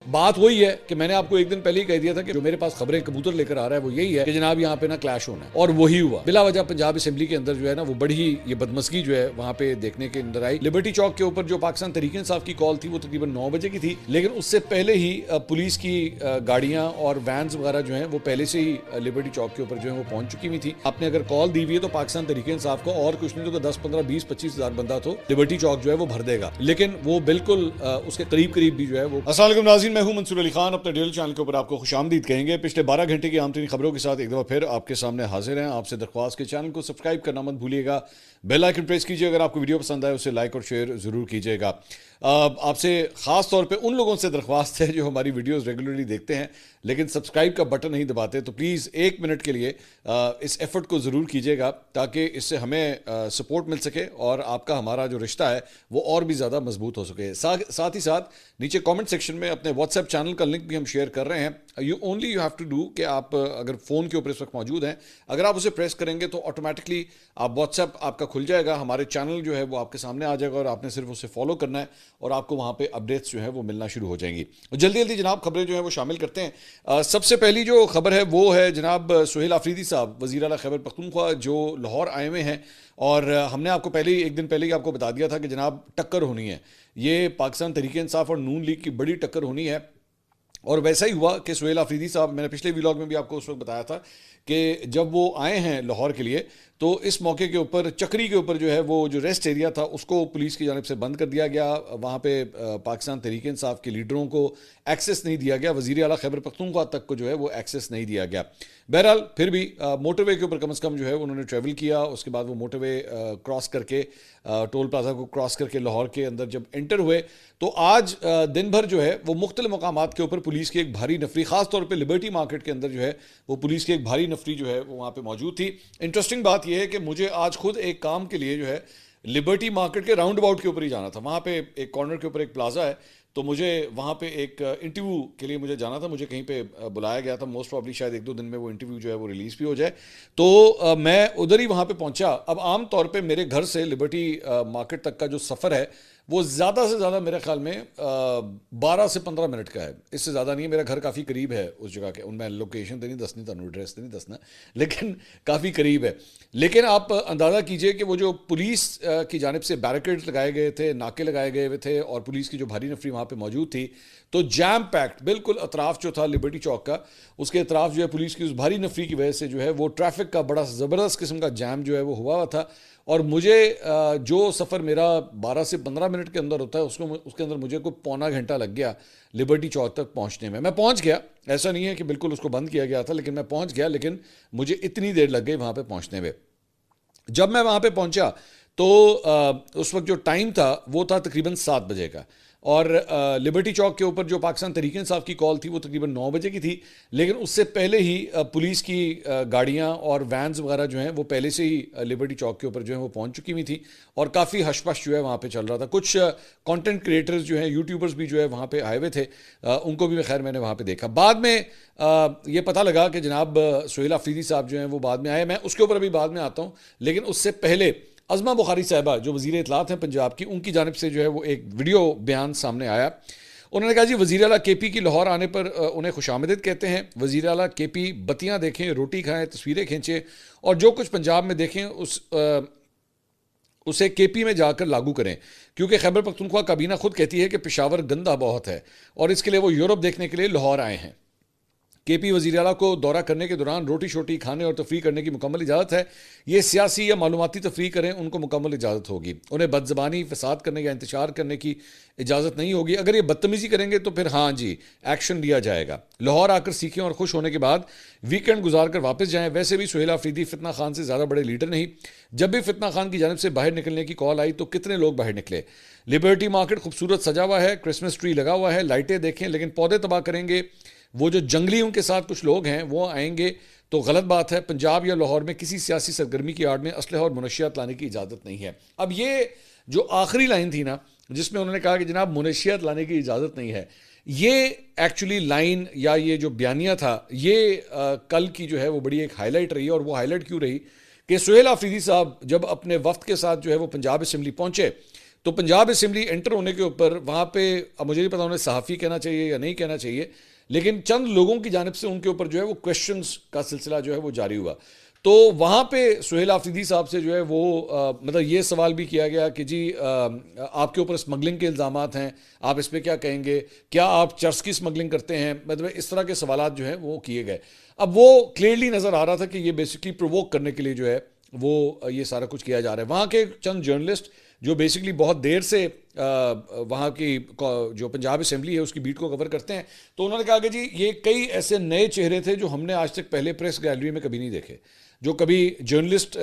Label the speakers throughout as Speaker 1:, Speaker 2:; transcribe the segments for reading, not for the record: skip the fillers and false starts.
Speaker 1: बात वही है कि मैंने आपको एक दिन पहले ही कह दिया था कि जो मेरे पास खबरें कबूतर लेकर आ रहा है वो यही है कि जनाब यहाँ पे ना क्लैश होना है, और वही हुआ। बिला वजह पंजाब असेंबली के अंदर जो है ना वो बड़ी ये बदमस्गी जो है वहाँ पे देखने के अंदर आई। लिबर्टी चौक के ऊपर जो पाकिस्तान तहरीक इंसाफ की कॉल थी वो तकरीबन 9 बजे की थी, लेकिन उससे पहले ही पुलिस की गाड़ियां और वैन्स वगैरह जो है वो पहले से ही लिबर्टी चौक के ऊपर जो है वो पहुंच चुकी हुई थी। आपने अगर कॉल दी हुई है तो पाकिस्तान तहरीक इंसाफ को और कुछ नहीं तो 10, 15, 20, 25 हजार बंदा तो लिबर्टी चौक जो है वो भर देगा, लेकिन वो बिल्कुल उसके करीब करीब भी जो है वो। अस्सलाम वालेकुम नाज़रीन, मैं हूं मंसूर अली खान, अपने डेली चैनल के ऊपर आपको खुशामदीद कहेंगे। पिछले 12 घंटे की आमतरीन खबरों के साथ एक दफा फिर आपके सामने हाजिर हैं। आपसे दरख्वास्त के चैनल को सब्सक्राइब करना मत भूलिएगा, बेल आइकन प्रेस कीजिए, अगर आपको वीडियो पसंद आए उसे लाइक और शेयर जरूर कीजिएगा। आपसे ख़ास तौर पे उन लोगों से दरख्वास्त है जो हमारी वीडियोस रेगुलरली देखते हैं लेकिन सब्सक्राइब का बटन नहीं दबाते, तो प्लीज़ 1 मिनट के लिए इस एफर्ट को ज़रूर कीजिएगा ताकि इससे हमें सपोर्ट मिल सके और आपका हमारा जो रिश्ता है वो और भी ज़्यादा मजबूत हो सके। साथ ही साथ नीचे कमेंट सेक्शन में अपने व्हाट्सएप चैनल का लिंक भी हम शेयर कर रहे हैं। यू हैव टू डू कि आप अगर फ़ोन के ऊपर इस वक्त मौजूद हैं, अगर आप उसे प्रेस करेंगे तो ऑटोमेटिकली आप व्हाट्सएप आपका खुल जाएगा, हमारे चैनल जो है वो आपके सामने आ जाएगा और आपने सिर्फ उसे फॉलो करना है और आपको वहाँ पे अपडेट्स जो है वो मिलना शुरू हो जाएंगी। जल्दी जल्दी जनाब खबरें जो है वो शामिल करते हैं। सबसे पहली जो खबर है वो है जनाब सुहेल आफरीदी साहब वज़ीर आला खैबर पख्तूनख्वा जो लाहौर आए हुए हैं, और हमने आपको पहले ही एक दिन पहले ही आपको बता दिया था कि जनाब टक्कर होनी है, ये पाकिस्तान तहरीक इंसाफ और नून लीग की बड़ी टक्कर होनी है। और वैसा ही हुआ कि सुहेल आफरीदी साहब, मैंने पिछले व्लॉग में भी आपको उस वक्त बताया था कि जब वो आए हैं लाहौर के लिए तो इस मौके के ऊपर चक्री के ऊपर जो है वो जो रेस्ट एरिया था उसको पुलिस की जानिब से बंद कर दिया गया। वहाँ पे पाकिस्तान तहरीक इंसाफ के लीडरों को एक्सेस नहीं दिया गया, वज़ीर आला खैबर पख्तूनख्वा तक को जो है वो एक्सेस नहीं दिया गया। बहरहाल फिर भी मोटरवे के ऊपर कम से कम जो है उन्होंने ट्रैवल किया, उसके बाद वो मोटरवे क्रॉस करके टोल प्लाजा को क्रॉस करके लाहौर के अंदर जब एंटर हुए तो आज दिन भर जो है वो मुख्तलिफ मकामात के ऊपर पुलिस की एक भारी नफरी, खास तौर पे लिबर्टी मार्केट के अंदर जो है वो पुलिस की एक भारी नफरी जो है वो वहाँ पे मौजूद थी। इंटरेस्टिंग बात यह है कि मुझे आज खुद एक काम के लिए जो है लिबर्टी मार्केट के राउंड अबाउट के ऊपर ही जाना था। वहाँ पे एक कॉर्नर के ऊपर एक प्लाजा है, तो मुझे वहाँ पे एक इंटरव्यू के लिए मुझे जाना था, मुझे कहीं पे बुलाया गया था। मोस्ट प्रॉब्ली शायद 1-2 दिन में वो इंटरव्यू जो है वो रिलीज़ भी हो जाए, तो मैं उधर ही वहाँ पे पहुँचा। अब आम तौर पे मेरे घर से लिबर्टी मार्केट तक का जो सफ़र है वो ज़्यादा से ज़्यादा मेरे ख्याल में 12 से 15 मिनट का है, इससे ज़्यादा नहीं है। मेरा घर काफ़ी करीब है उस जगह के, उनमें लोकेशन तो नहीं दसनी, तो एड्रेस तो नहीं दसना, लेकिन काफ़ी करीब है। लेकिन आप अंदाज़ा कीजिए कि वो जो पुलिस की जानिब से बैरिकेड्स लगाए गए थे, नाके लगाए गए हुए थे और पुलिस की जो भारी नफरी वहाँ पर मौजूद थी, तो जैम पैक्ड बिल्कुल अतराफ़ जो था लिबर्टी चौक का, उसके अतराफ़ जो है पुलिस की उस भारी नफरी की वजह से जो है वो ट्रैफिक का बड़ा ज़बरदस्त किस्म का जैम जो है वो हुआ था। और मुझे जो सफ़र मेरा 12 से 15 मिनट के अंदर होता है उसके अंदर मुझे कोई पौना घंटा लग गया लिबर्टी चौक तक पहुंचने में। मैं पहुंच गया, ऐसा नहीं है कि बिल्कुल उसको बंद किया गया था, लेकिन मैं पहुंच गया, लेकिन मुझे इतनी देर लग गई वहाँ पे पहुंचने में। जब मैं वहाँ पे पहुँचा तो उस वक्त जो टाइम था वो था तकरीबन 7 बजे का, और लिबर्टी चौक के ऊपर जो पाकिस्तान तहरीक इंसाफ की कॉल थी वो तकरीबन 9 बजे की थी, लेकिन उससे पहले ही पुलिस की गाड़ियां और वैन्स वगैरह जो हैं वो पहले से ही लिबर्टी चौक के ऊपर जो है वो पहुंच चुकी हुई थी और काफ़ी हशपश जो है वहाँ पे चल रहा था। कुछ कंटेंट क्रिएटर्स जो हैं, यूट्यूबर्स भी जो है वहाँ पे आए हुए थे, उनको भी खैर मैंने वहाँ पर देखा। बाद में ये पता लगा कि जनाब सुहेल आफरीदी साहब जो हैं वो बाद में आए, मैं उसके ऊपर अभी बाद में आता हूँ, लेकिन उससे पहले अज़मा बुखारी साहिबा जो वज़ीर इत्तलात हैं पंजाब की, उनकी जानिब से जो है वो एक वीडियो बयान सामने आया। उन्होंने कहा जी वज़ीर आला केपी की लाहौर आने पर उन्हें खुशामदीद कहते हैं। वज़ीर आला केपी बत्तियाँ देखें, रोटी खाएं, तस्वीरें खींचें और जो कुछ पंजाब में देखें उसे केपी में जाकर लागू करें, क्योंकि खैबर पख्तूनख्वा काबीना खुद कहती है कि पेशावर गंदा बहुत है और इसके लिए वो यूरोप देखने के लिए लाहौर आए हैं। केपी वज़ीर आला को दौरा करने के दौरान रोटी शोटी खाने और तफरी करने की मुकम्मल इजाज़त है। ये सियासी या मालूमाती तफरी करें, उनको मुकम्मल इजाज़त होगी। उन्हें बदज़बानी, फसाद करने या इंतशार करने की इजाज़त नहीं होगी। अगर ये बदतमीज़ी करेंगे तो फिर हाँ जी एक्शन लिया जाएगा। लाहौर आकर सीखें और खुश होने के बाद वीकेंड गुजार कर वापस जाएँ। वैसे भी सुहेल आफरीदी फितना खान से ज़्यादा बड़े लीडर नहीं। जब भी फितना खान की जानिब से बाहर निकलने की कॉल आई तो कितने लोग बाहर निकले। लिबर्टी मार्केट खूबसूरत सजा हुआ है, क्रिसमस ट्री लगा हुआ है, लाइटें देखें, लेकिन पौधे तबाह करेंगे वो जो जंगली उनके साथ कुछ लोग हैं वो आएंगे तो गलत बात है। पंजाब या लाहौर में किसी सियासी सरगर्मी की आड़ में असलहा और मुनशियात लाने की इजाज़त नहीं है। अब ये जो आखिरी लाइन थी ना जिसमें उन्होंने कहा कि जनाब मुनशियात लाने की इजाज़त नहीं है, ये एक्चुअली लाइन या ये जो बयानिया था ये कल की जो है वो बड़ी एक हाईलाइट रही। और वो हाईलाइट क्यों रही कि सुहेल आफरीदी साहब जब अपने वफ्द के साथ जो है वो पंजाब असेंबली पहुंचे तो पंजाब असेंबली एंटर होने के ऊपर वहाँ पे, अब मुझे नहीं पता उन्हें सहाफ़ी कहना चाहिए या नहीं कहना चाहिए, लेकिन चंद लोगों की जानिब से उनके ऊपर जो है वो क्वेश्चंस का सिलसिला जो है वो जारी हुआ। तो वहाँ पे सुहेल आफरीदी साहब से जो है वो मतलब ये सवाल भी किया गया कि जी आपके ऊपर स्मगलिंग के इल्ज़ामात हैं, आप इस पर क्या कहेंगे, क्या आप चर्च की स्मगलिंग करते हैं, मतलब इस तरह के सवालात जो हैं वो किए गए। अब वो क्लियरली नज़र आ रहा था कि ये बेसिकली प्रोवोक करने के लिए जो है वो ये सारा कुछ किया जा रहा है। वहाँ के चंद जर्नलिस्ट जो बेसिकली बहुत देर से वहाँ की जो पंजाब असेंबली है उसकी बीट को कवर करते हैं, तो उन्होंने कहा कि जी ये कई ऐसे नए चेहरे थे जो हमने आज तक पहले प्रेस गैलरी में कभी नहीं देखे, जो कभी जर्नलिस्ट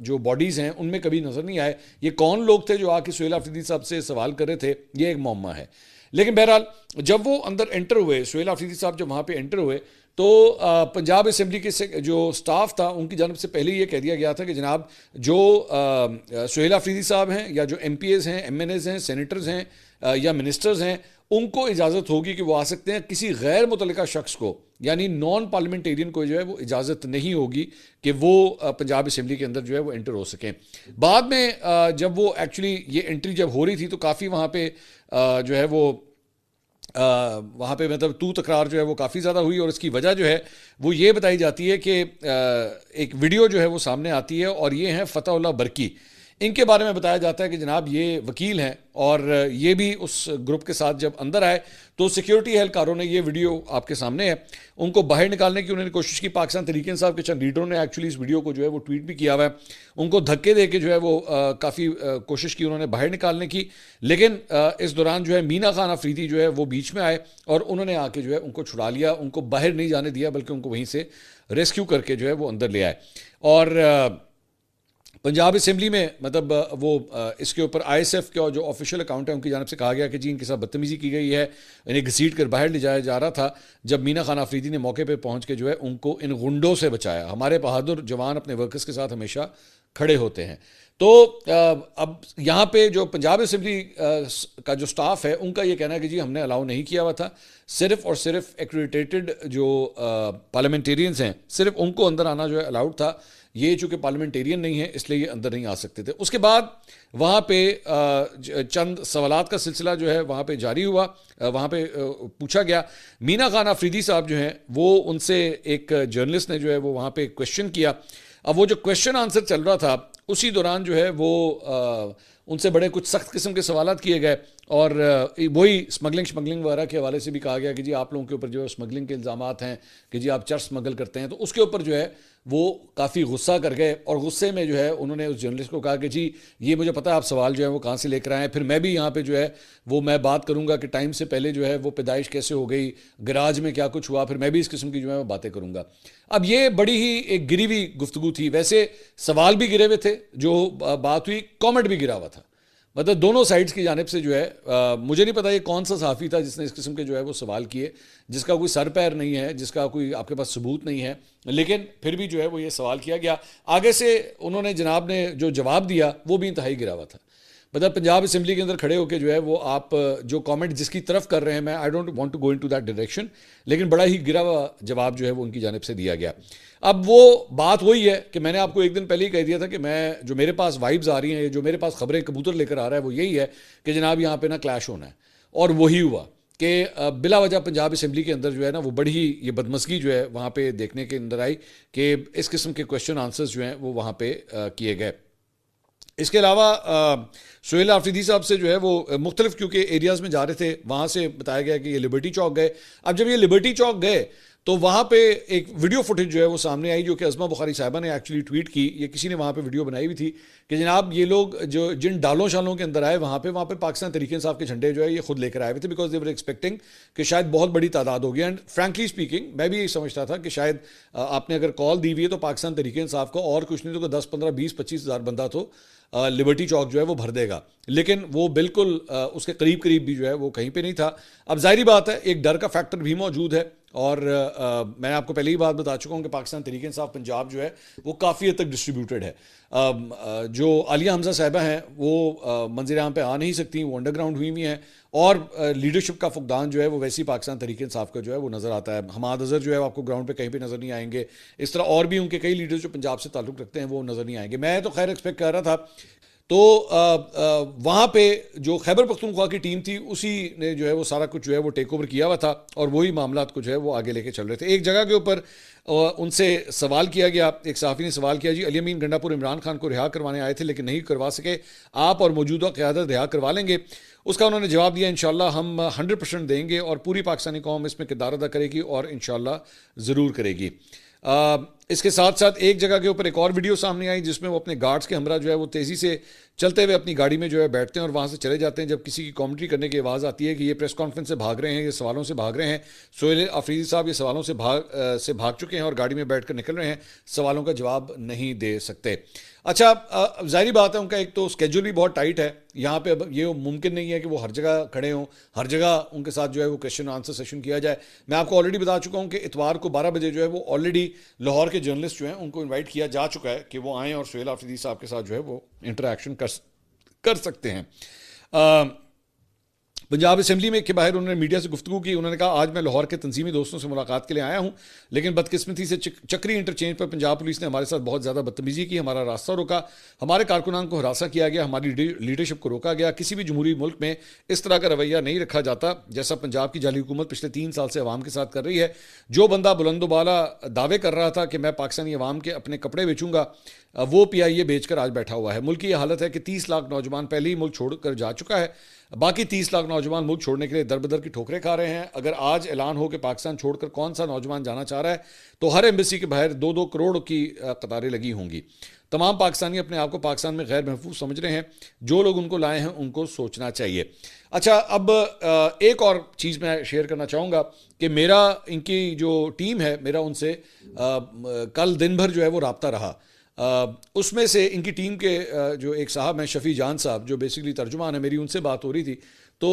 Speaker 1: जो बॉडीज़ हैं उनमें कभी नज़र नहीं आए। ये कौन लोग थे जो आके सुहेल आफरीदी साहब से सवाल कर रहे थे, ये एक मौमा है। लेकिन बहरहाल जब वो अंदर एंटर हुए, सुहेल आफरीदी साहब जब वहाँ पे एंटर हुए, तो पंजाब असेंबली के जो स्टाफ था उनकी जानब से पहले ये कह दिया गया था कि जनाब जो सुहेल आफरीदी साहब हैं या जो MPs हैं, MNAs हैं, सेनेटर्स हैं या मिनिस्टर्स हैं, उनको इजाज़त होगी कि वो आ सकते हैं। किसी गैर मुतल्लिका शख्स को यानी नॉन पार्लियामेंटेरियन को जो है वो इजाज़त नहीं होगी कि वो पंजाब असेंबली के अंदर जो है वो एंटर हो सकें। बाद में जब वो एक्चुअली ये एंट्री जब हो रही थी तो काफ़ी वहाँ पे जो है वो वहाँ पे मतलब तू तकरार जो है वो काफ़ी ज़्यादा हुई, और इसकी वजह जो है वो ये बताई जाती है कि एक वीडियो जो है वो सामने आती है और ये हैं फतहुल्लाह बरकी। इनके बारे में बताया जाता है कि जनाब ये वकील हैं और ये भी उस ग्रुप के साथ जब अंदर आए तो सिक्योरिटी एहलकारों ने, ये वीडियो आपके सामने है, उनको बाहर निकालने की उन्होंने कोशिश की। पाकिस्तान तहरीक इंसाफ के चंद लीडरों ने एक्चुअली इस वीडियो को जो है वो ट्वीट भी किया हुआ है। उनको धक्के दे के जो है वो काफ़ी कोशिश की उन्होंने बाहर निकालने की, लेकिन इस दौरान जो है मीना खान अफरीदी जो है वो बीच में आए और उन्होंने आके जो है उनको छुड़ा लिया, उनको बाहर नहीं जाने दिया बल्कि उनको वहीं से रेस्क्यू करके जो है वो अंदर ले आए। और पंजाब असेंबली में मतलब वो इसके ऊपर ISF का जो ऑफिशियल अकाउंट है उनकी जानब से कहा गया कि जी इनके साथ बदतमीज़ी की गई है, इन्हें घसीट कर बाहर ले जाया जा रहा था, जब मीना खान अफरीदी ने मौके पे पहुंच के जो है उनको इन गुंडों से बचाया। हमारे बहादुर जवान अपने वर्कर्स के साथ हमेशा खड़े होते हैं। तो अब यहाँ पे जो पंजाब असेंबली का जो स्टाफ है उनका ये कहना है कि जी हमने अलाउ नहीं किया हुआ था, सिर्फ और सिर्फ एक्रेडिटेटेड जो पार्लियामेंटेरियंस हैं सिर्फ उनको अंदर आना जो है अलाउड था। ये चूँकि पार्लियामेंटेरियन नहीं है इसलिए ये अंदर नहीं आ सकते थे। उसके बाद वहाँ पे चंद सवालात का सिलसिला जो है वहाँ पे जारी हुआ। वहाँ पे पूछा गया, मीना खान अफरीदी साहब जो हैं वो उनसे एक जर्नलिस्ट ने जो है वो वहाँ पे क्वेश्चन किया। अब वो जो क्वेश्चन आंसर चल रहा था उसी दौरान जो है वो उनसे बड़े कुछ सख्त किस्म के सवालात किए गए और वही स्मगलिंग वगैरह के हवाले से भी कहा गया कि जी आप लोगों के ऊपर जो है स्मगलिंग के इल्ज़ामात हैं कि जी आप चर्च स्मगल करते हैं। तो उसके ऊपर जो है वो काफ़ी गुस्सा कर गए और गुस्से में जो है उन्होंने उस जर्नलिस्ट को कहा कि जी ये मुझे पता है आप सवाल जो है वो कहाँ से लेकर आए हैं, फिर मैं भी यहाँ पे जो है वो मैं बात करूँगा कि टाइम से पहले जो है वो पैदाइश कैसे हो गई, गराज में क्या कुछ हुआ, फिर मैं भी इस किस्म की जो है मैं बातें करूँगा। अब ये बड़ी ही एक गिरी हुई गुफ्तगू थी। वैसे सवाल भी गिरे हुए थे, जो बात हुई कॉमेंट भी गिरा हुआ था, मतलब दोनों साइड्स की जानिब से जो है मुझे नहीं पता ये कौन सा सहाफ़ी था जिसने इस किस्म के जो है वो सवाल किए, जिसका कोई सर पैर नहीं है, जिसका कोई आपके पास सबूत नहीं है, लेकिन फिर भी जो है वो ये सवाल किया गया। आगे से उन्होंने जनाब ने जो जवाब दिया वो भी इंतहाई गिरा हुआ था। मतलब पंजाब असेंबली के अंदर खड़े होकर जो है वो आप जो कमेंट जिसकी तरफ कर रहे हैं, मैं I don't want to go into that direction, लेकिन बड़ा ही गिरा हुआ जवाब जो है वो उनकी जानिब से दिया गया। अब वो बात वही है कि मैंने आपको एक दिन पहले ही कह दिया था कि मैं जो मेरे पास वाइब्स आ रही हैं, जो मेरे पास खबरें कबूतर लेकर आ रहा है वो यही है कि जनाब यहाँ पे ना क्लैश होना है। और वही हुआ कि बिला वजह पंजाब असेंबली के अंदर जो है ना वो बड़ी ही ये बदमस्गी जो है वहाँ पे देखने के अंदर आई कि इस किस्म के क्वेश्चन आंसर्स जो हैं वो वहाँ पे किए गए। इसके अलावा सुहेल आफरीदी साहब से जो है वो मुख्तलिफ क्योंकि एरियाज़ में जा रहे थे, वहाँ से बताया गया कि ये लिबर्टी चौक गए। अब जब ये लिबर्टी चौक गए तो वहाँ पे एक वीडियो फुटेज जो है वो सामने आई, जो कि अज़मा बुखारी साहिबा ने एक्चुअली ट्वीट की। ये किसी ने वहाँ पे वीडियो बनाई हुई थी कि जनाब ये लोग जो जिन डालों शालों के अंदर आए वहाँ पे पाकिस्तान तहरीक इंसाफ के झंडे जो है ये खुद लेकर आए हुए थे, बिकॉज दे वर एक्सपेक्टिंग कि शायद बहुत बड़ी तादाद होगी। एंड फ्रैंकली स्पीकिंग मैं भी यही समझता था कि शायद आपने अगर कॉल दी हुई है तो पाकिस्तान तहरीक इंसाफ को और कुछ नहीं तो 10, 15, 20, 25 हज़ार बंदा तो लिबर्टी चौक जो है वो भर देगा, लेकिन वो बिल्कुल उसके करीब करीब भी जो है वो कहीं पे नहीं था। अब जाहिर बात है एक डर का फैक्टर भी मौजूद है और मैं आपको पहले ही बात बता चुका हूँ कि पाकिस्तान तहरीक इंसाफ पंजाब जो है वो काफ़ी हद तक डिस्ट्रीब्यूटेड है। जो आलिया हमजा साहिबा हैं वो मंज़िल आम पे आ नहीं सकती, वो अंडरग्राउंड हुई हैं और लीडरशिप का फुकदान जो है वो वैसे ही पाकिस्तान तहरीक इंसाफ का जो है वो नज़र आता है। हमाद अज़हर जो है आपको ग्राउंड पे कहीं पे नज़र नहीं आएंगे, इस तरह और भी उनके कई लीडर्स जो पंजाब से ताल्लुक़ रखते हैं वो नज़र नहीं आएंगे। मैं तो खैर एक्सपेक्ट कर रहा था तो वहाँ पे जो खैबर पख्तूनख्वा की टीम थी उसी ने जो है वो सारा कुछ जो है वो टेक ओवर किया हुआ था और वही मामला कुछ है वो आगे लेके चल रहे थे। एक जगह के ऊपर उनसे सवाल किया गया, एक सहाफ़ी ने सवाल किया, जी अली अमीन गंडापुर इमरान खान को रिहा करवाने आए थे लेकिन नहीं करवा सके, आप और मौजूदा क़यादत रिहा करवा लेंगे? उसका उन्होंने जवाब दिया, इंशाल्लाह हम 100% देंगे और पूरी पाकिस्तानी कौम इसमें किरदार अदा करेगी और इंशाल्लाह ज़रूर करेगी। इसके साथ साथ एक जगह के ऊपर एक और वीडियो सामने आई जिसमें वो अपने गार्ड्स के हमरा जो है वो तेज़ी से चलते हुए अपनी गाड़ी में जो है बैठते हैं और वहाँ से चले जाते हैं। जब किसी की कमेंट्री करने की आवाज़ आती है कि ये प्रेस कॉन्फ्रेंस से भाग रहे हैं, ये सवालों से भाग रहे हैं, सोहेल अफरीदी साहब ये सवालों से भाग चुके हैं और गाड़ी में बैठ कर निकल रहे हैं, सवालों का जवाब नहीं दे सकते। अच्छा, जाहिर बात है उनका एक तो स्केड्यूल भी बहुत टाइट है, यहाँ पे अब ये मुमकिन नहीं है कि वो हर जगह खड़े हों, हर जगह उनके साथ जो है वो क्वेश्चन आंसर सेशन किया जाए। मैं आपको ऑलरेडी बता चुका हूँ कि इतवार को 12 बजे जो है वो ऑलरेडी लाहौर के जर्नलिस्ट जो हैं उनको इन्वाइट किया जा चुका है कि वो आएँ और सोहेल अफरीदी साहब के साथ जो है वो इंटरेक्शन कर सकते हैं। पंजाब असेंबली में के बाहर उन्होंने मीडिया से गुफ्तगू की। उन्होंने कहा, आज मैं लाहौर के तंजीमी दोस्तों से मुलाकात के लिए आया हूं, लेकिन बदकिस्मती से चक्री इंटरचेंज पर पंजाब पुलिस ने हमारे साथ बहुत ज़्यादा बदतमीजी की, हमारा रास्ता रोका, हमारे कारकुनान को हरासा किया गया, हमारी लीडरशिप को रोका गया। किसी भी जमहूरी मुल्क में इस तरह का रवैया नहीं रखा जाता जैसा पंजाब की जाली हुकूमत पिछले 3 साल से अवाम के साथ कर रही है। जो बंदा बुलंदोबाला दावे कर रहा था कि मैं पाकिस्तानी अवाम के अपने कपड़े बेचूंगा, वो PIA बेचकर आज बैठा हुआ है। मुल्क की यह हालत है कि 30 लाख नौजवान पहले ही मुल्क छोड़कर जा चुका है, बाकी 30 लाख नौजवान मुल्क छोड़ने के लिए दर-बदर की ठोकरें खा रहे हैं। अगर आज ऐलान हो कि पाकिस्तान छोड़कर कौन सा नौजवान जाना चाह रहा है तो हर एम्बेसी के बाहर 2-2 करोड़ की कतारें लगी होंगी। तमाम पाकिस्तानी अपने आप को पाकिस्तान में गैर महफूज समझ रहे हैं, जो लोग उनको लाए हैं उनको सोचना चाहिए। अच्छा, अब एक और चीज़ मैं शेयर करना चाहूँगा कि मेरा इनकी जो टीम है, मेरा उनसे कल दिन भर जो है वो राब्ता रहा। उसमें से इनकी टीम के जो एक साहब हैं शफ़ी जान साहब, जो बेसिकली तर्जुमान है, मेरी उनसे बात हो रही थी। तो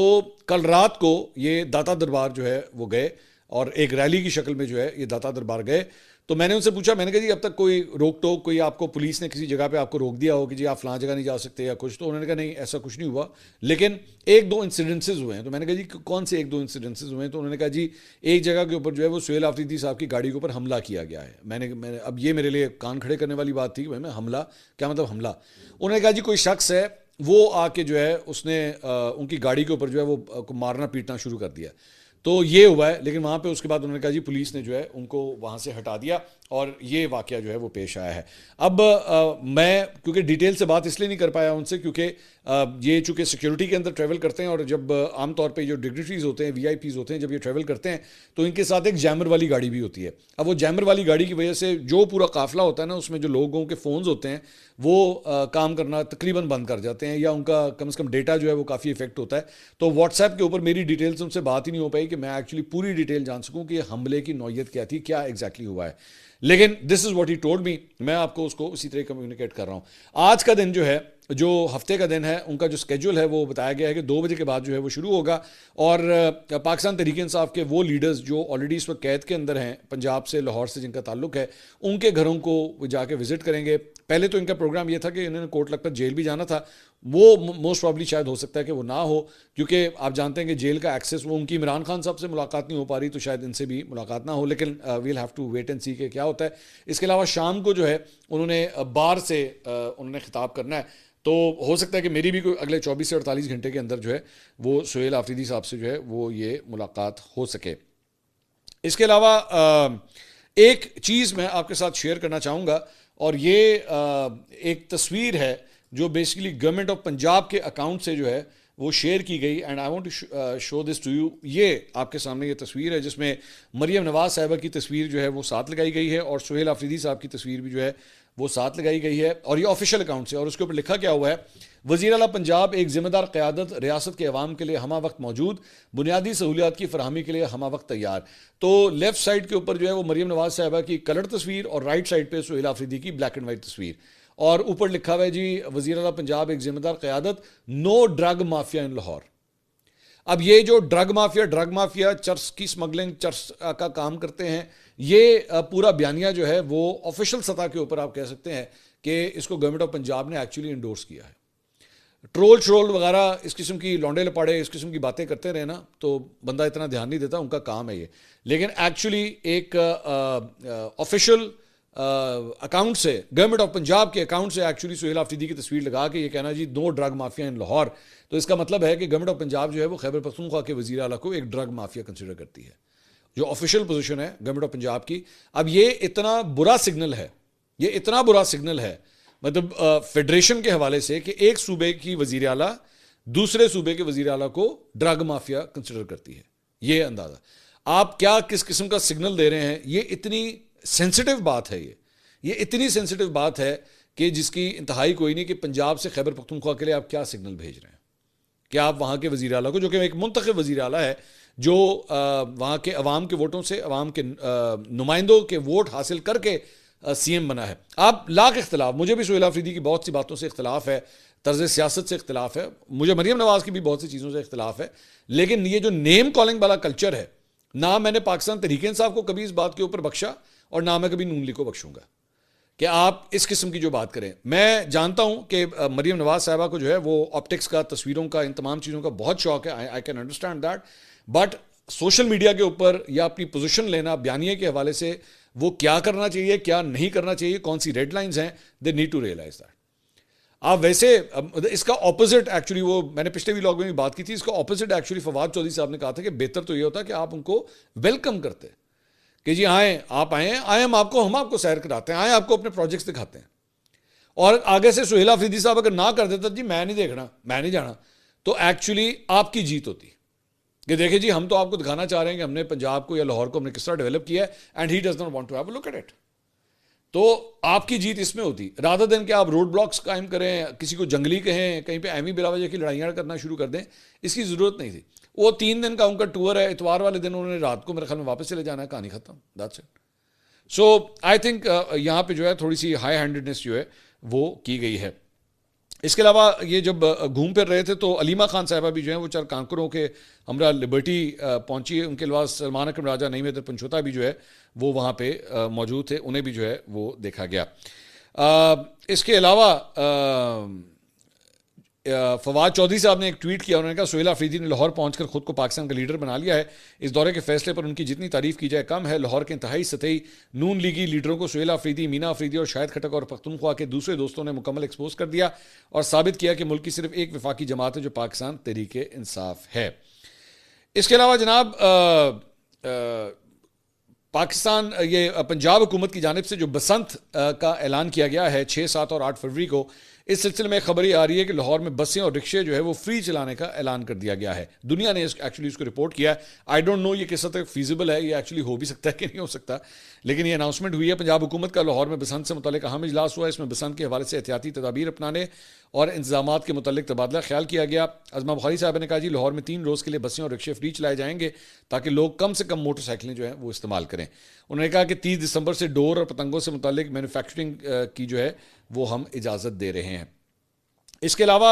Speaker 1: कल रात को ये दाता दरबार जो है वो गए और एक रैली की शक्ल में जो है ये दाता दरबार गए। तो मैंने उनसे पूछा, मैंने कहा जी अब तक कोई रोक टोक, कोई आपको पुलिस ने किसी जगह पे आपको रोक दिया हो कि जी आप फलां जगह नहीं जा सकते या कुछ? तो उन्होंने कहा नहीं, ऐसा कुछ नहीं हुआ, लेकिन 1-2 इंसिडेंसेस हुए हैं। तो मैंने कहा जी कौन से 1-2 इंसिडेंसेस हुए हैं? तो उन्होंने कहा जी एक जगह के ऊपर जो है वो सोहेल अफरीदी साहब की गाड़ी के ऊपर हमला किया गया है। मैंने अब ये मेरे लिए कान खड़े करने वाली बात थी कि भाई मैं हमला, क्या मतलब हमला? उन्होंने कहा जी कोई शख्स है वो आके जो है उसने उनकी गाड़ी के ऊपर जो है वो मारना पीटना शुरू कर दिया। तो ये हुआ है, लेकिन वहाँ पे उसके बाद उन्होंने कहा जी पुलिस ने जो है उनको वहाँ से हटा दिया और ये वाकया जो है वो पेश आया है। अब मैं क्योंकि डिटेल से बात इसलिए नहीं कर पाया उनसे क्योंकि ये चूँकि सिक्योरिटी के अंदर ट्रैवल करते हैं और जब आमतौर पे जो डिग्निटरीज होते हैं, VIPs होते हैं, जब ये ट्रैवल करते हैं तो इनके साथ एक जैमर वाली गाड़ी भी होती है। अब वो जैमर वाली गाड़ी की वजह से जो पूरा काफिला होता है ना, उसमें जो लोगों के फ़ोन्स होते हैं वो काम करना तकरीबन बंद कर जाते हैं या उनका कम से कम डेटा जो है वो काफ़ी इफेक्ट होता है। तो व्हाट्सएप के ऊपर मेरी डिटेल से उनसे बात ही नहीं हो पाई कि मैं एक्चुअली पूरी डिटेल जान सकूँ कि हमले की नौयत क्या थी, क्या एग्जैक्टली हुआ है। लेकिन this is what he told me, मैं आपको उसको उसी तरह कम्युनिकेट कर रहा हूँ। आज का दिन जो है, जो हफ्ते का दिन है, उनका जो स्केड्यूल है वो बताया गया है कि 2 बजे के बाद जो है वो शुरू होगा और पाकिस्तान तहरीक-ए-इंसाफ के वो लीडर्स जो ऑलरेडी इस वक्त कैद के अंदर हैं, पंजाब से, लाहौर से जिनका ताल्लुक है, उनके घरों को जाके विजिट करेंगे। पहले तो इनका प्रोग्राम ये था कि इन्होंने कोट लखपत जेल भी जाना था, वो मोस्ट प्रॉब्ली शायद हो सकता है कि वो ना हो, क्योंकि आप जानते हैं कि जेल का एक्सेस, वो उनकी इमरान खान साहब से मुलाकात नहीं हो पा रही तो शायद इनसे भी मुलाकात ना हो, लेकिन we'll have to wait and see के क्या होता है। इसके अलावा शाम को जो है उन्होंने बार से उन्होंने खिताब करना है, तो हो सकता है कि मेरी भी कोई अगले 24 से 48 घंटे के अंदर जो है वो सोहेल अफरीदी साहब से जो है वो ये मुलाकात हो सके। इसके अलावा एक चीज़ मैं आपके साथ शेयर करना चाहूँगा और ये एक तस्वीर है जो बेसिकली गवर्नमेंट ऑफ पंजाब के अकाउंट से जो है वो शेयर की गई and I want to show this to you. ये आपके सामने ये तस्वीर है जिसमें मरियम नवाज साहिबा की तस्वीर जो है वो साथ लगाई गई है और सोहेल अफरीदी साहब की तस्वीर भी जो है वो साथ लगाई गई है और ये ऑफिशियल अकाउंट से, और उसके ऊपर लिखा क्या हुआ है, वज़ीर आला पंजाब एक जिम्मेदार क़यादत, रियासत के अवाम के लिए हमा वक्त मौजूद, बुनियादी सहूलियात की फरहमी के लिए हमा वक्त तैयार। तो लेफ्ट साइड के ऊपर जो है वो मरियम नवाज साहिबा की कलर तस्वीर और राइट साइड पे सोहेल अफरीदी की ब्लैक एंड वाइट तस्वीर, और ऊपर लिखा हुआ है जी वज़ीर आला पंजाब एक जिम्मेदार क़यादत, नो ड्रग माफिया इन लाहौर। अब ये जो ड्रग माफिया चर्च की स्मगलिंग, चर्च का काम करते हैं, ये पूरा बयानिया जो है वो ऑफिशियल सतह के ऊपर आप कह सकते हैं कि इसको गवर्नमेंट ऑफ पंजाब ने एक्चुअली इंडोर्स किया है। ट्रोल वगैरह इस किस्म की लौंडे लपाड़े इस किस्म की बातें करते रहे ना तो बंदा इतना ध्यान नहीं देता, उनका काम है ये, लेकिन एक्चुअली एक ऑफिशियल अकाउंट से, गवर्नमेंट ऑफ पंजाब के अकाउंट से एक्चुअली सुहेल आफरीदी की तस्वीर लगा के ये कहना जी नो ड्रग माफिया इन लाहौर, तो इसका मतलब है कि गवर्नमेंट ऑफ पंजाब जो है वो खैबर पख्तूनख्वा के वज़ीर आला को एक ड्रग माफिया कंसिडर करती है, जो ऑफिशियल पोजीशन है गवर्नमेंट ऑफ पंजाब की। अब ये इतना बुरा सिग्नल है, ये इतना बुरा सिग्नल है मतलब फेडरेशन के हवाले से कि एक सूबे की वज़ीर आला दूसरे सूबे के वज़ीर आला को ड्रग माफिया कंसिडर करती है। ये अंदाज़ा आप क्या किस किस्म का सिग्नल दे रहे हैं। ये इतनी सेंसिटिव बात है, ये इतनी सेंसिटिव बात है कि जिसकी इंतहाई कोई नहीं कि पंजाब से खैबर पख्तूनख्वा के लिए आप क्या सिग्नल भेज रहे हैं कि आप वहाँ के वज़ीर आला को, जो कि एक मुंतखब वज़ीर आला है, जो वहाँ के अवाम के वोटों से, अवाम के नुमाइंदों के वोट हासिल करके सीएम बना है। आप लाख इख्तलाफ, मुझे भी सुहेल आफरीदी की बहुत सी बातों से इख्तलाफ है, तर्ज सियासत से इख्तलाफ है, मुझे मरीम नवाज़ की भी बहुत सी चीज़ों से इख्तलाफ है, लेकिन ये जो नेम कॉलिंग वाला कल्चर है, ना मैंने पाकिस्तान तहरीक इंसाफ को कभी इस बात के ऊपर बख्शा और ना मैं कभी नून लीग को बख्शूंगा कि आप इस किस्म की जो बात करें। मैं जानता हूं कि मरीम नवाज साहबा को जो है वो ऑप्टिक्स का, तस्वीरों का, इन तमाम चीज़ों का बहुत शौक है, I can understand that, but social media के ऊपर या अपनी पोजीशन लेना बयानिए के हवाले से वो क्या करना चाहिए, क्या नहीं करना चाहिए, कौन सी रेड लाइंस हैं, they need to realize that. आप वैसे इसका ऑपोजिट एक्चुअली, वो मैंने पिछले व्लॉग में भी बात की थी, इसका ऑपोजिट एक्चुअली फवाद चौधरी साहब ने कहा था कि बेहतर तो ये होता कि आप उनको वेलकम करते कि जी आए, आप आए हम आपको सैर कराते हैं, आए आपको अपने प्रोजेक्ट्स दिखाते हैं। और आगे से सुहेल आफरीदी साहब अगर ना कर देता जी मैं नहीं देखना, मैं नहीं जाना, तो एक्चुअली आपकी जीत होती कि देखिए जी हम तो आपको दिखाना चाह रहे हैं कि हमने पंजाब को या लाहौर को हमने किस तरह डेवलप किया है, and he does not want to have a look at it. तो आपकी जीत इसमें होती, रादर देन कि आप रोड ब्लॉक्स कायम करें, किसी को जंगली कहें, कहीं पे एमी बिलावजह की लड़ाइयाँ करना शुरू कर दें, इसकी ज़रूरत नहीं थी। वो 3 दिन का उनका टूर है, इतवार वाले दिन उन्होंने रात को मेरे ख्याल में वापस चले जाना है, कहानी खत्म, that's it. So I think यहाँ पे जो है थोड़ी सी हाई हैंडेडनेस जो है वो की गई है। इसके अलावा ये जब घूम फिर रहे थे तो अलीमा खान साहिबा भी जो है वो 4 कांकरों के हमरा लिबर्टी पहुंची है, उनके अलावा सलमान अकरम राजा, नईम हैदर पंचोता भी जो है वो वहाँ पे मौजूद थे, उन्हें भी जो है वो देखा गया। इसके अलावा फवाद चौधरी साहब ने एक ट्वीट किया, उन्होंने कहा सुहेल आफरीदी ने लाहौर पहुंचकर खुद को पाकिस्तान का लीडर बना लिया है, इस दौरे के फैसले पर उनकी जितनी तारीफ की जाए कम है। लाहौर के इंतहाई सतही नून लीगी लीडरों को सुहेल आफरीदी, मीना आफरीदी और शाहिद खटक और पख्तूनख्वा के दूसरे दोस्तों ने मुकम्मल एक्सपोज कर दिया और साबित किया कि मुल्क की सिर्फ एक वफाकी जमात है जो पाकिस्तान तहरीक इंसाफ है। इसके अलावा जनाब पाकिस्तान, ये पंजाब हुकूमत की जानिब से जो बसंत का ऐलान किया गया है 6, 7 और 8 फरवरी को, इस सिलसिले में खबर ये आ रही है कि लाहौर में बसें और रिक्शे जो है वो फ्री चलाने का ऐलान कर दिया गया है। दुनिया ने एक्चुअली इसको रिपोर्ट किया है। आई डोंट नो ये किस हद तक फीजिबल है, ये एक्चुअली हो भी सकता है कि नहीं हो सकता, लेकिन ये अनाउंसमेंट हुई है। पंजाब हुकूमत का लाहौर में बसंत से मुतल्लिक अहम इजलास हुआ, इसमें बसंत के हवाले से एहतियाती तदाबीर अपनाने और इंतजाम के मुतल्लिक तबादला ख्याल किया गया। अज़मा बुखारी साहब ने कहा जी लाहौर में 3 रोज़ के लिए बसें और रिक्शे फ्री चलाए जाएंगे ताकि लोग कम से कम मोटरसाइकिलें जो है वो इस्तेमाल करें। उन्होंने कहा कि 30 दिसंबर से डोर और पतंगों से मुतल्लिक मैन्युफैक्चरिंग की जो है वो हम इजाज़त दे रहे हैं। इसके अलावा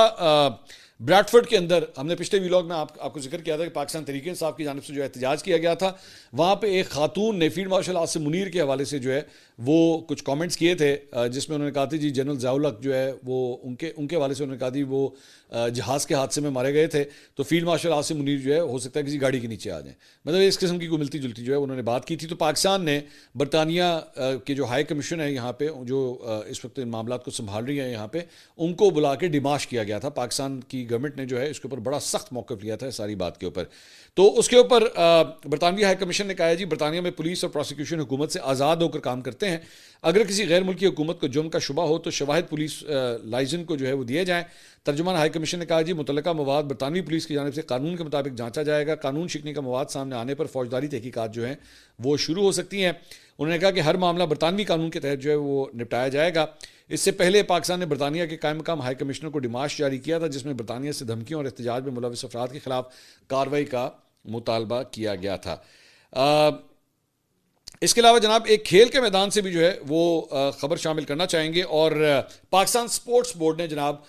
Speaker 1: ब्रैडफोर्ड के अंदर हमने पिछले व्लॉग में आपको जिक्र किया था कि पाकिस्तान तहरीक इंसाफ की जानिब से जो एहतजाज किया गया था, वहाँ पे एक खातून ने फील्ड मार्शल आसिम मुनीर के हवाले से जो है वो कुछ कमेंट्स किए थे, जिसमें उन्होंने कहा था जी जनरल ज़ियाउल जो है वो उनके हवाले से उन्होंने कहा थी वो जहाज़ के हादसे में मारे गए थे, तो फील्ड मार्शल आसिम मुनीर जो है हो सकता है किसी गाड़ी के नीचे आ जाए, मतलब इस किस्म की कोई मिलती जुलती जो है उन्होंने बात की थी। तो पाकिस्तान ने बरतानिया के जो हाई कमीशन है यहाँ पे, जो इस वक्त इन मामला को संभाल रही है यहाँ पे, उनको बुला के डिमाश किया गया था। पाकिस्तान की गवर्नमेंट ने जो है इसके ऊपर बड़ा सख्त मौक़िफ़ लिया था सारी बात के ऊपर। तो उसके ऊपर बरतानवी हाई कमीशन ने कहा है जी बरतानिया में पुलिस और प्रोसिक्यूशन हुकूमत से आज़ाद होकर काम करते हैं, अगर किसी गैर मुल्की हुकूमत को जुर्म का शुबा हो तो शवाहिद पुलिस लाइसेंस को जो है वो दिए जाएँ। तर्जुमान हाई कमीशन ने कहा जी मुतल्लिका मवाद बरतानवी पुलिस की जानिब से कानून के मुताबिक जांचा जाएगा, कानून शिकनी का मवाद सामने आने पर फौजदारी तहकीकात जो हैं वो शुरू हो सकती हैं। उन्होंने कहा कि हर मामला बरतानवी कानून के तहत जो है वो निपटाया जाएगा। इससे पहले पाकिस्तान ने बरतानिया के कायम मकाम हाई कमिश्नर को डिमाश जारी किया था, जिसमें बरतानिया से धमकियों और एहतजाज में मुलविस अफराद के खिलाफ कार्रवाई का मुतालबा किया गया था। इसके अलावा जनाब एक खेल के मैदान से भी जो है वो ख़बर शामिल करना चाहेंगे, और पाकिस्तान स्पोर्ट्स बोर्ड ने जनाब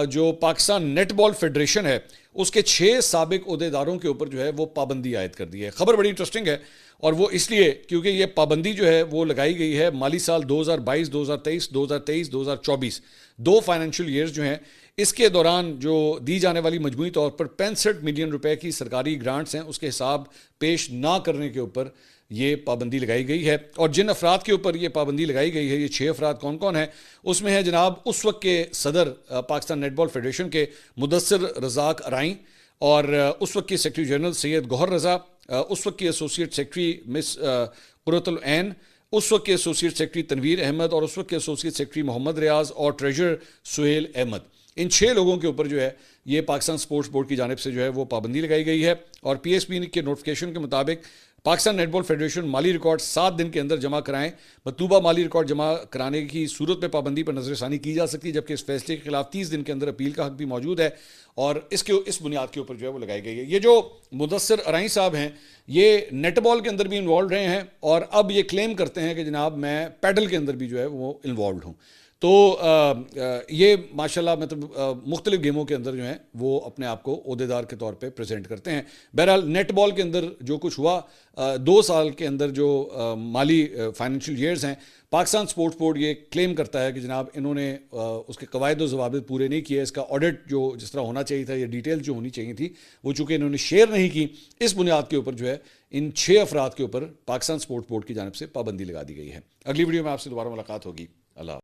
Speaker 1: जो पाकिस्तान नेटबॉल फेडरेशन है उसके 6 साबिक ओहदेदारों के ऊपर जो है वो पाबंदी आयद कर दी है। खबर बड़ी इंटरेस्टिंग है और वो इसलिए क्योंकि ये पाबंदी जो है वो लगाई गई है माली साल 2022, 2023, 2023, 2024 2 फाइनेंशियल ईयर्स जो हैं, इसके दौरान जो दी जाने वाली मजमूई तौर पर 65 मिलियन रुपए की सरकारी ग्रांट्स हैं उसके हिसाब पेश ना करने के ऊपर ये पाबंदी लगाई गई है। और जिन अफराद के ऊपर ये पाबंदी लगाई गई है, ये 6 अफराद कौन कौन है, उसमें है जनाब उस वक्त के सदर पाकिस्तान नेटबॉल फेडरेशन के मुदस्सिर रज़ाक अराई, और उस वक्त की सेक्रेटरी जनरल सैयद गौहर रज़ा, उस वक्त की एसोसिएट सेक्रेटरी मिस कुरतुल ऐन, उस वक्त के एसोसिएट सेक्रेटरी तनवीर अहमद और उस वक्त के एसोसिएट सेक्रेटरी मोहम्मद रियाज और ट्रेजरर सुहेल अहमद। इन 6 लोगों के ऊपर जो है ये पाकिस्तान स्पोर्ट्स बोर्ड की जानिब से जो है वो पाबंदी लगाई गई है। और पीएसबी के नोटिफिकेशन के मुताबिक पाकिस्तान नेटबॉल फेडरेशन माली रिकॉर्ड 7 दिन के अंदर जमा कराएं। मतलूबा माली रिकॉर्ड जमा कराने की सूरत में पाबंदी पर नजरसानी की जा सकती है, जबकि इस फैसले के खिलाफ 30 दिन के अंदर अपील का हक भी मौजूद है और इस बुनियाद के ऊपर जो है वो लगाई गई है। ये जो मुदस्सिर अराई साहब हैं ये नेटबॉल के अंदर भी इन्वॉल्व रहे हैं और अब ये क्लेम करते हैं कि जनाब मैं पैडल के अंदर भी जो है वो इन्वॉल्व हूँ। तो ये माशाल्लाह मतलब मुख्तलिफ गेमों के अंदर जो है वो अपने आप को ओहदेदार के तौर पे प्रेजेंट करते हैं। बहरहाल नेटबॉल के अंदर जो कुछ हुआ 2 साल के अंदर जो माली फाइनेंशियल ईयर्स हैं, पाकिस्तान स्पोर्ट्स बोर्ड ये क्लेम करता है कि जनाब इन्होंने उसके कवायद और ज़वाबित पूरे नहीं किए। इसका ऑडिट जो जिस तरह होना चाहिए था या डिटेल जो होनी चाहिए थी वो चूँकि इन्होंने शेयर नहीं की, इस बुनियाद के ऊपर जो है इन 6 अफराद के ऊपर पाकिस्तान स्पोर्ट्स बोर्ड की जानिब से पाबंदी लगा दी गई है। अगली वीडियो में आपसे दोबारा मुलाकात होगी। अल्लाह।